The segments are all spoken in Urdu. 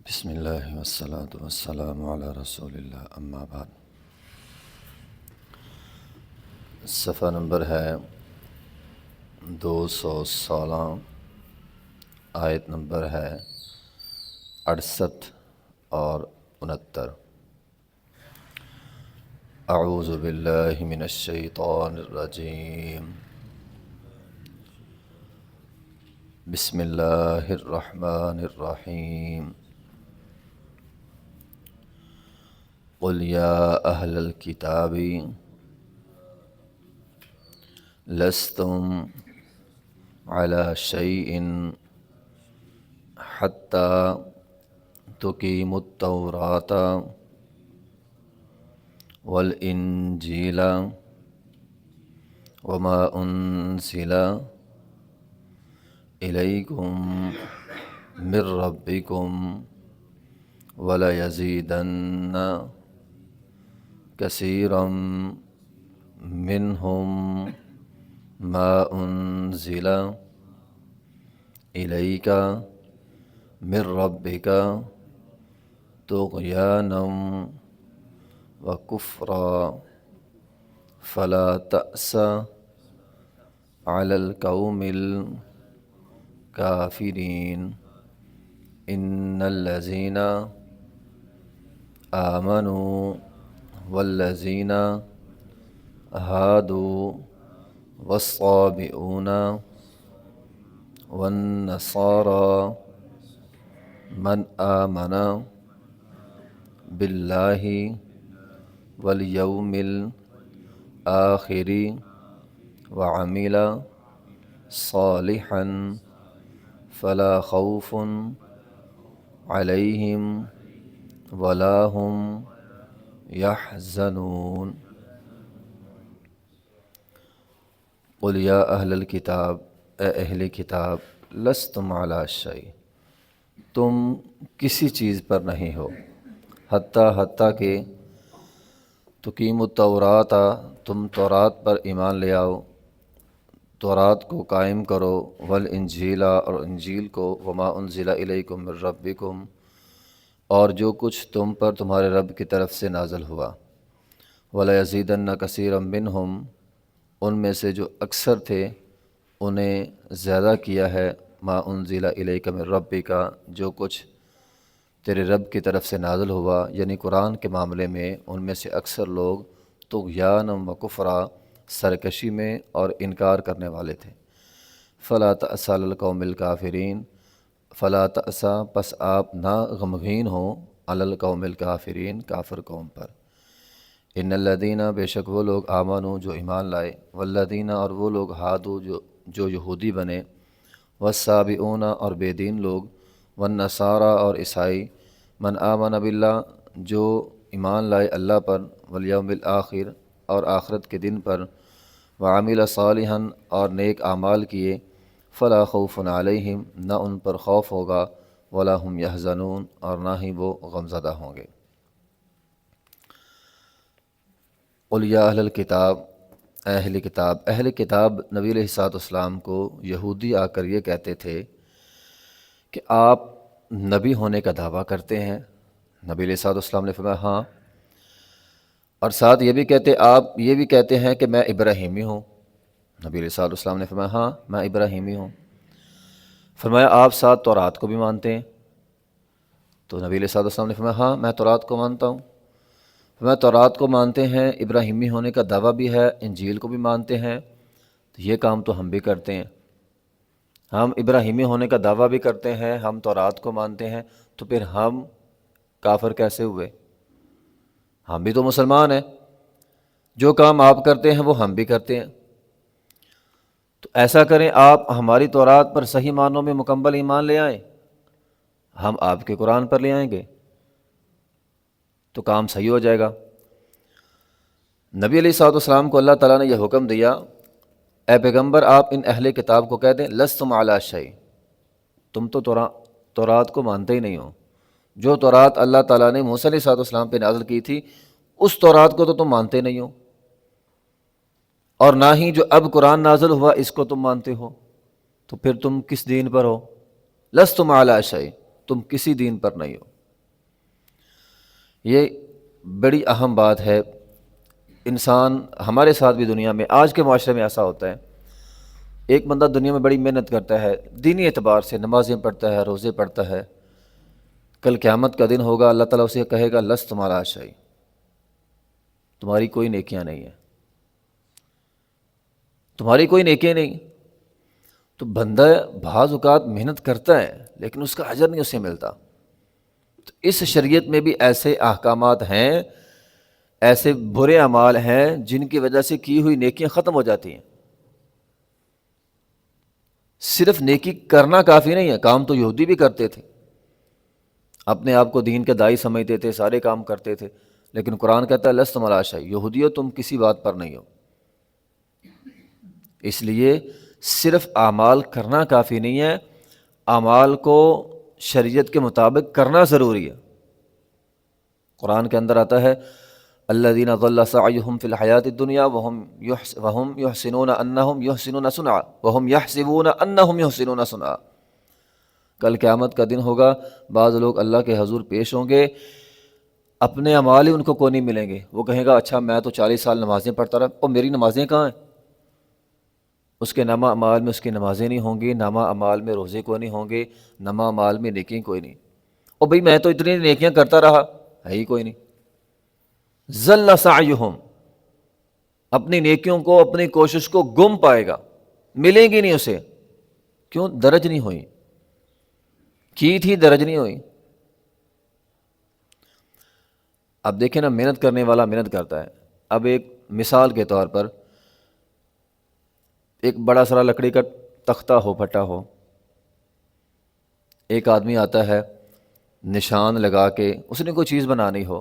بسم اللہ والصلاة والسلام علی رسول اللہ، اما بعد۔ صفحہ نمبر ہے 216، آیت نمبر ہے 68 اور 69۔ اعوذ باللہ من الشیطان الرجیم، بسم اللہ الرحمن الرحیم۔ قل یا اہل الکتاب لستم علی شیء حتی تقیموا التوراۃ والانجیل وما انزل الیکم من ربکم ولیزیدن کثیرا منہم ما انزل الیک من ربک طغیانا وکفرا فلا تأس علی القوم الکافرین ان الذین آمنوا والذین ہادوا والصابئون والنصارى من آمن باللہ والیوم الآخر وعمل صالحا فلا خوف علیہم ولا هم یحزنون۔ قل یا اہل الکتاب، اے اہل کتاب، لستم علی شیء، تم کسی چیز پر نہیں ہو، حتیٰ کہ تقیموا التوراۃ، تم تورات پر ایمان لے آؤ، تورات کو قائم کرو، والانجیل اور انجیل کو، وما انزل الیکم من ربکم اور جو کچھ تم پر تمہارے رب کی طرف سے نازل ہوا، ولیزیدن کثیرا منہم، ان میں سے جو اکثر تھے انہیں زیادہ کیا ہے، ما انزل الیک من ربک، جو کچھ تیرے رب کی طرف سے نازل ہوا، یعنی قرآن کے معاملے میں ان میں سے اکثر لوگ طغیانا و کفرا، سرکشی میں اور انکار کرنے والے تھے۔ فلا تأس علی القوم الکافرین، فلا تأس، پس آپ نہ غمگین ہوں، علی القوم الکافرین، کافر قوم پر۔ ان الذین، بے شک وہ لوگ، آمنوا، جو ایمان لائے، والذین، اور وہ لوگ، ہادوا، جو یہودی بنے، والصابئون، اور بے دین لوگ، والنصارى، اور عیسائی، من آمن باللہ، جو ایمان لائے اللہ پر، والیوم الآخر، اور آخرت کے دن پر، وعمل صالحا، اور نیک اعمال کیے، فلا خوف علیہم، نہ ان پر خوف ہوگا، ولا هم یحزنون، اور نہ ہی وہ غمزدہ ہوں گے۔ قل یا اہل الکتاب، اے اہل کتاب، اہل کتاب نبی علیہ الصلوۃ والسلام کو یہودی آ کر یہ کہتے تھے کہ آپ نبی ہونے کا دعویٰ کرتے ہیں۔ نبی علیہ الصلوۃ والسلام نے فرمایا ہاں، اور ساتھ آپ یہ بھی کہتے ہیں کہ میں ابراہیمی ہوں۔ نبی علیہ الصلوۃ والسلام نے فرمایا ہاں، میں ابراہیمی ہوں۔ فرمایا آپ ساتھ تورات کو بھی مانتے ہیں؟ تو نبی علیہ الصلوۃ والسلام نے فرمایا ہاں، میں تورات کو مانتا ہوں۔ فرمایا تورات کو مانتے ہیں، ابراہیمی ہونے کا دعویٰ بھی ہے، انجیل کو بھی مانتے ہیں، تو یہ کام تو ہم بھی کرتے ہیں۔ ہم ابراہیمی ہونے کا دعویٰ بھی کرتے ہیں، ہم تورات کو مانتے ہیں، تو پھر ہم کافر کیسے ہوئے؟ ہم بھی تو مسلمان ہیں، جو کام آپ کرتے ہیں وہ ہم بھی کرتے ہیں۔ تو ایسا کریں، آپ ہماری تورات پر صحیح معنوں میں مکمل ایمان لے آئیں، ہم آپ کے قرآن پر لے آئیں گے، تو کام صحیح ہو جائے گا۔ نبی علیہ الصلوۃ والسلام کو اللہ تعالیٰ نے یہ حکم دیا، اے پیغمبر آپ ان اہل کتاب کو کہہ دیں لستم علی شیء، تم تو تورات کو مانتے ہی نہیں ہو، جو تورات اللہ تعالیٰ نے موسیٰ علیہ السلام پہ نازل کی تھی اس تورات کو تو تم مانتے نہیں ہو، اور نہ ہی جو اب قرآن نازل ہوا اس کو تم مانتے ہو، تو پھر تم کس دین پر ہو؟ لستم علی شیء، تم کسی دین پر نہیں ہو۔ یہ بڑی اہم بات ہے۔ انسان ہمارے ساتھ بھی دنیا میں آج کے معاشرے میں ایسا ہوتا ہے، ایک بندہ دنیا میں بڑی محنت کرتا ہے، دینی اعتبار سے نمازیں پڑھتا ہے، روزے پڑھتا ہے، کل قیامت کا دن ہوگا، اللہ تعالیٰ اسے کہے گا لست تمہارا شیء، تمہاری کوئی نیکیاں نہیں ہیں، تمہاری کوئی نیکیاں نہیں۔ تو بندہ بعض اوقات محنت کرتا ہے لیکن اس کا اجر نہیں اسے ملتا۔ تو اس شریعت میں بھی ایسے احکامات ہیں، ایسے برے اعمال ہیں جن کی وجہ سے کی ہوئی نیکیاں ختم ہو جاتی ہیں۔ صرف نیکی کرنا کافی نہیں ہے، کام تو یہودی بھی کرتے تھے، اپنے آپ کو دین کے داعی سمجھتے تھے، سارے کام کرتے تھے، لیکن قرآن کہتا ہے لستم علی شیء، یہودیو تم کسی بات پر نہیں ہو۔ اس لیے صرف اعمال کرنا کافی نہیں ہے، اعمال کو شریعت کے مطابق کرنا ضروری ہے۔ قرآن کے اندر آتا ہے الذین ضل سعیہم فی الحیاۃ الدنیا وہم یحسنون انہم یحسنون صنعا وہم یحسبون انہم یحسنون صنعا۔ کل قیامت کا دن ہوگا، بعض لوگ اللہ کے حضور پیش ہوں گے، اپنے اعمال ہی ان کو نہیں ملیں گے۔ وہ کہے گا اچھا میں تو 40 سال نمازیں پڑھتا رہا، اور میری نمازیں کہاں ہیں؟ اس کے نامہ اعمال میں اس کی نمازیں نہیں ہوں گی، نامہ اعمال میں روزے کوئی نہیں ہوں گے، نامہ اعمال میں نیکیاں کوئی نہیں۔ اور بھئی میں تو اتنی نیکیاں کرتا رہا، ہے ہی کوئی نہیں۔ ضل سعیہم، اپنی نیکیوں کو، اپنی کوشش کو گم پائے گا، ملیں گی نہیں اسے۔ کیوں؟ درج نہیں ہوئی، کی تھی درج نہیں ہوئی۔ اب دیکھیں نا، محنت کرنے والا محنت کرتا ہے۔ اب ایک مثال کے طور پر ایک بڑا سارا لکڑی کا تختہ ہو، پھٹا ہو، ایک آدمی آتا ہے نشان لگا کے، اس نے کوئی چیز بنانی ہو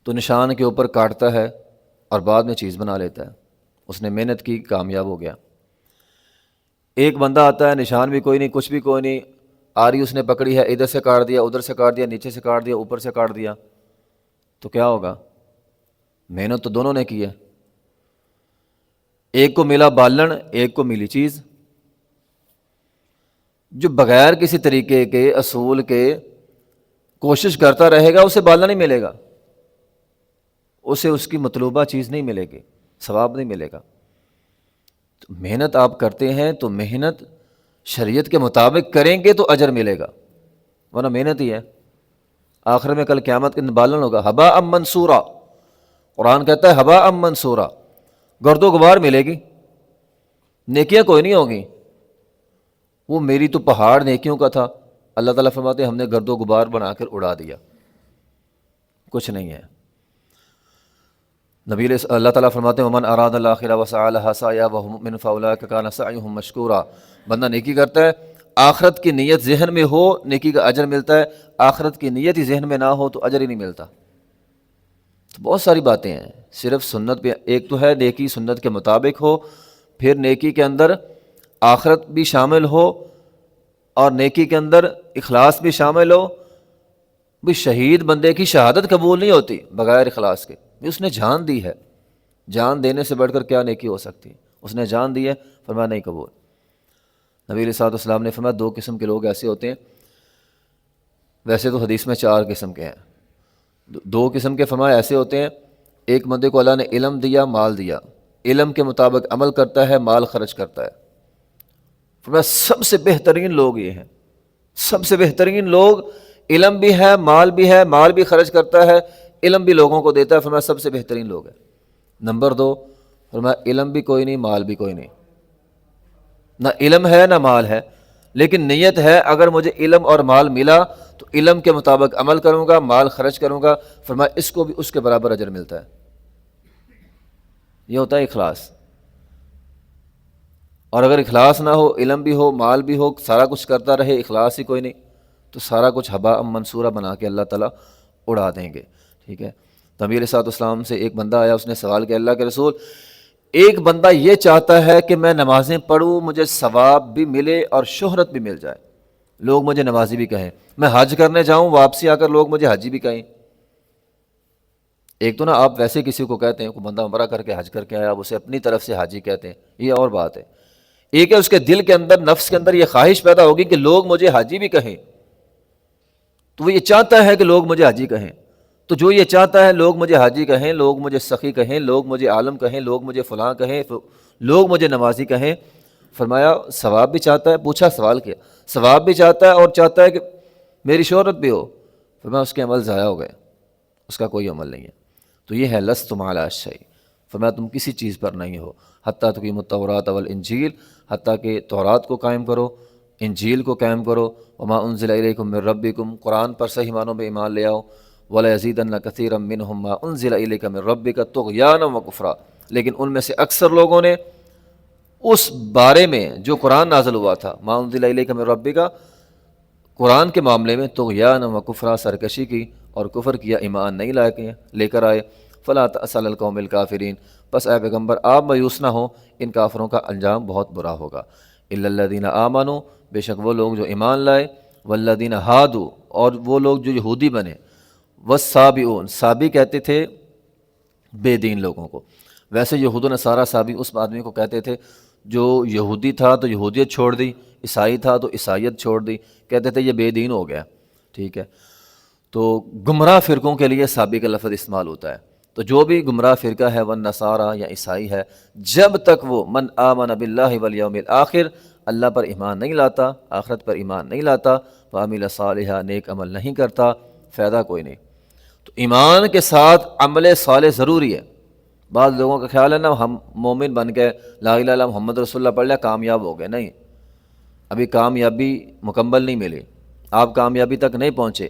تو نشان کے اوپر کاٹتا ہے اور بعد میں چیز بنا لیتا ہے، اس نے محنت کی، کامیاب ہو گیا۔ ایک بندہ آتا ہے، نشان بھی کوئی نہیں، کچھ بھی کوئی نہیں، آری اس نے پکڑی ہے، ادھر سے کاٹ دیا، ادھر سے کاٹ دیا، نیچے سے کاٹ دیا، اوپر سے کاٹ دیا، تو کیا ہوگا؟ محنت تو دونوں نے کی ہے، ایک کو ملا بالن، ایک کو ملی چیز۔ جو بغیر کسی طریقے کے اصول کے کوشش کرتا رہے گا، اسے بالن نہیں ملے گا، اسے اس کی مطلوبہ چیز نہیں ملے گی، ثواب نہیں ملے گا۔ تو محنت آپ کرتے ہیں تو محنت شریعت کے مطابق کریں گے تو اجر ملے گا، ورنہ محنت ہی ہے، آخر میں کل قیامت کے دن بالن ہوگا، ہباء منصورا۔ قرآن کہتا ہے ہباء منصورا، گرد و غبار ملے گی، نیکیاں کوئی نہیں ہوگی۔ وہ میری تو پہاڑ نیکیوں کا تھا، اللہ تعالیٰ فرماتے ہیں ہم نے گرد و غبار بنا کر اڑا دیا، کچھ نہیں ہے۔ نبی اللہ تعالیٰ فرماتے ہیں ومن اراد الآخرۃ وسعى لها سعيها وهو مؤمن فاولئك كان سعيهم مشکورا۔ بندہ نیکی کرتا ہے، آخرت کی نیت ذہن میں ہو، نیکی کا اجر ملتا ہے، آخرت کی نیت ہی ذہن میں نہ ہو تو اجر ہی نہیں ملتا۔ تو بہت ساری باتیں ہیں، صرف سنت پہ، ایک تو ہے نیکی سنت کے مطابق ہو، پھر نیکی کے اندر آخرت بھی شامل ہو، اور نیکی کے اندر اخلاص بھی شامل ہو۔ بھی شہید بندے کی شہادت قبول نہیں ہوتی بغیر اخلاص کے، اس نے جان دی ہے، جان دینے سے بڑھ کر کیا نیکی ہو سکتی ہے؟ اس نے جان دی ہے، فرمایا نہیں قبول۔ نبی علیہ الصلوۃ والسلام نے فرمایا 2 قسم کے لوگ ایسے ہوتے ہیں، ویسے تو حدیث میں 4 قسم کے ہیں، 2 قسم کے فرمایا ایسے ہوتے ہیں، ایک بندے کو اللہ نے علم دیا، مال دیا، علم کے مطابق عمل کرتا ہے، مال خرچ کرتا ہے۔ فرمایا سب سے بہترین لوگ یہ ہیں، سب سے بہترین لوگ، علم بھی ہے، مال بھی ہے، مال بھی خرچ کرتا ہے، علم بھی لوگوں کو دیتا ہے، فرمایا سب سے بہترین لوگ ہیں۔ نمبر 2، فرمایا علم بھی کوئی نہیں، مال بھی کوئی نہیں، نہ علم ہے نہ مال ہے، لیکن نیت ہے اگر مجھے علم اور مال ملا تو علم کے مطابق عمل کروں گا، مال خرچ کروں گا، فرمایا اس کو بھی اس کے برابر اجر ملتا ہے۔ یہ ہوتا ہے اخلاص۔ اور اگر اخلاص نہ ہو، علم بھی ہو، مال بھی ہو، سارا کچھ کرتا رہے، اخلاص ہی کوئی نہیں، تو سارا کچھ ہباء منصورا بنا کے اللہ تعالیٰ اڑا دیں گے۔ ٹھیک ہے، نبی علیہ الصلوۃ والسلام سے ایک بندہ آیا، اس نے سوال کیا اللہ کے رسول، ایک بندہ یہ چاہتا ہے کہ میں نمازیں پڑھوں، مجھے ثواب بھی ملے اور شہرت بھی مل جائے، لوگ مجھے نمازی بھی کہیں، میں حج کرنے جاؤں، واپسی آ کر لوگ مجھے حاجی بھی کہیں۔ ایک تو نا آپ ویسے کسی کو کہتے ہیں، کوئی بندہ عمرہ کر کے حج کر کے آیا، آپ اسے اپنی طرف سے حاجی کہتے ہیں، یہ اور بات ہے۔ ایک ہے اس کے دل کے اندر، نفس کے اندر یہ خواہش پیدا ہوگی کہ لوگ مجھے حاجی بھی کہیں، تو وہ یہ چاہتا ہے کہ لوگ مجھے حاجی کہیں، تو جو یہ چاہتا ہے لوگ مجھے حاجی کہیں، لوگ مجھے سخی کہیں، لوگ مجھے عالم کہیں، لوگ مجھے فلاں کہیں، لوگ مجھے نمازی کہیں، فرمایا ثواب بھی چاہتا ہے، پوچھا سوال کیا، ثواب بھی چاہتا ہے اور چاہتا ہے کہ میری شہرت بھی ہو، فرمایا اس کے عمل ضائع ہو گئے، اس کا کوئی عمل نہیں ہے۔ تو یہ ہے لستم علی شیء، فرمایا تم کسی چیز پر نہیں ہو، حتیٰ تقیموا التوراۃ والانجیل، حتیٰ کہ تورات کو قائم کرو، انجیل کو قائم کرو، وما انزل الیکم من ربکم، قرآن پر صحیح معنوں میں ایمان لے آؤ، ولیزیدن کثیرا منہم ما انزل الیک من ربک طغیانا وکفرا، لیکن ان میں سے اکثر لوگوں نے اس بارے میں جو قرآن نازل ہوا تھا، ما انزل الیک من ربک، قرآن کے معاملے میں طغیانا وکفرا، سرکشی کی اور کفر کیا، ایمان نہیں لے کر آئے۔ فلا تأس علی القوم الکافرین، بس اے پیغمبر آپ مایوس نہ ہو، ان کافروں کا انجام بہت برا ہوگا۔ الا الذین آمنوا، بے شک وہ لوگ جو ایمان لائے، والذین ہادوا، اور وہ لوگ جو یہودی بنے، والسابئون، سابی کہتے تھے بے دین لوگوں کو، ویسے یہود و نصارہ سابی اس آدمی کو کہتے تھے جو یہودی تھا تو یہودیت چھوڑ دی، عیسائی تھا تو عیسائیت چھوڑ دی، کہتے تھے یہ بے دین ہو گیا، ٹھیک ہے۔ تو گمراہ فرقوں کے لیے سابی کا لفظ استعمال ہوتا ہے۔ تو جو بھی گمراہ فرقہ ہے، والنصارہ یا عیسائی ہے، جب تک وہ من آمن باللہ والیوم الآخر، اللہ پر ایمان نہیں لاتا، آخرت پر ایمان نہیں لاتا، وعمل صالحا، نیک عمل نہیں کرتا، فائدہ کوئی نہیں۔ تو ایمان کے ساتھ عمل صالح ضروری ہے۔ بعض لوگوں کا خیال ہے نا ہم مومن بن کے لا الہ الا محمد رسول اللہ پڑھ لیا کامیاب ہو گئے، نہیں، ابھی کامیابی مکمل نہیں ملی، آپ کامیابی تک نہیں پہنچے۔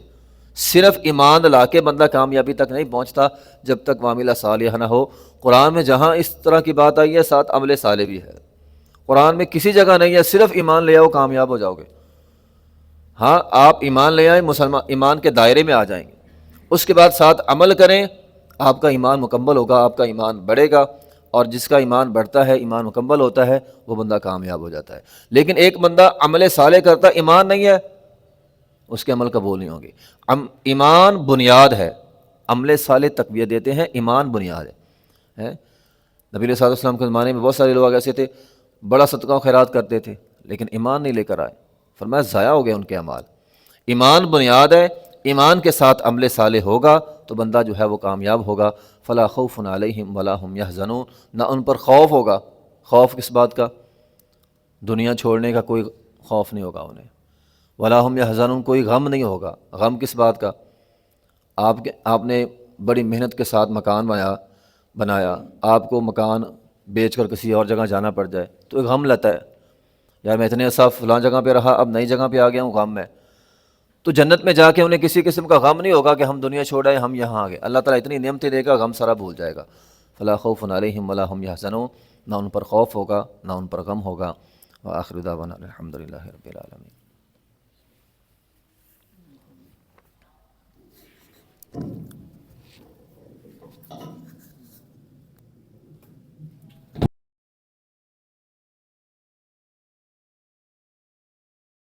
صرف ایمان لا کے بندہ کامیابی تک نہیں پہنچتا جب تک وعمل صالحا نہ ہو۔ قرآن میں جہاں اس طرح کی بات آئی ہے ساتھ عمل صالح بھی ہے، قرآن میں کسی جگہ نہیں ہے صرف ایمان لے آؤ کامیاب ہو جاؤ گے۔ ہاں آپ ایمان لے آئیں، مسلمان ایمان کے دائرے میں آ جائیں گے، اس کے بعد ساتھ عمل کریں، آپ کا ایمان مکمل ہوگا، آپ کا ایمان بڑھے گا، اور جس کا ایمان بڑھتا ہے، ایمان مکمل ہوتا ہے، وہ بندہ کامیاب ہو جاتا ہے۔ لیکن ایک بندہ عمل صالح کرتا، ایمان نہیں ہے، اس کے عمل قبول نہیں ہوں گے۔ ایمان بنیاد ہے، عمل صالح تقویت دیتے ہیں، ایمان بنیاد ہے۔ نبی علیہ الصلوۃ والسلام کے زمانے میں بہت سارے لوگ ایسے تھے بڑا صدقہ و خیرات کرتے تھے لیکن ایمان نہیں لے کر آئے، فرمایا ضائع ہو گئے ان کے اعمال۔ ایمان بنیاد ہے، ایمان کے ساتھ عمل صالح ہوگا تو بندہ جو ہے وہ کامیاب ہوگا۔ فلا خوف علیہم ولا هم یحزنون، نہ ان پر خوف ہوگا، خوف کس بات کا؟ دنیا چھوڑنے کا کوئی خوف نہیں ہوگا انہیں، ولا هم یحزنون، کوئی غم نہیں ہوگا، غم کس بات کا؟ آپ نے بڑی محنت کے ساتھ مکان بنایا، آپ کو مکان بیچ کر کسی اور جگہ جانا پڑ جائے تو ایک غم لیتا ہے، یار میں اتنے عرصہ فلاں جگہ پہ رہا، اب نئی جگہ پہ آ گیا ہوں، غم ہے۔ تو جنت میں جا کے انہیں کسی قسم کا غم نہیں ہوگا کہ ہم دنیا چھوڑ آئے، ہم یہاں آ گئے، اللہ تعالیٰ اتنی نعمتیں دے گا، غم سارا بھول جائے گا۔ فلا خوف علیہم ولا هم یحزنون، نہ ان پر خوف ہوگا نہ ان پر غم ہوگا۔ وآخر دعوانا الحمد للہ رب العالمین۔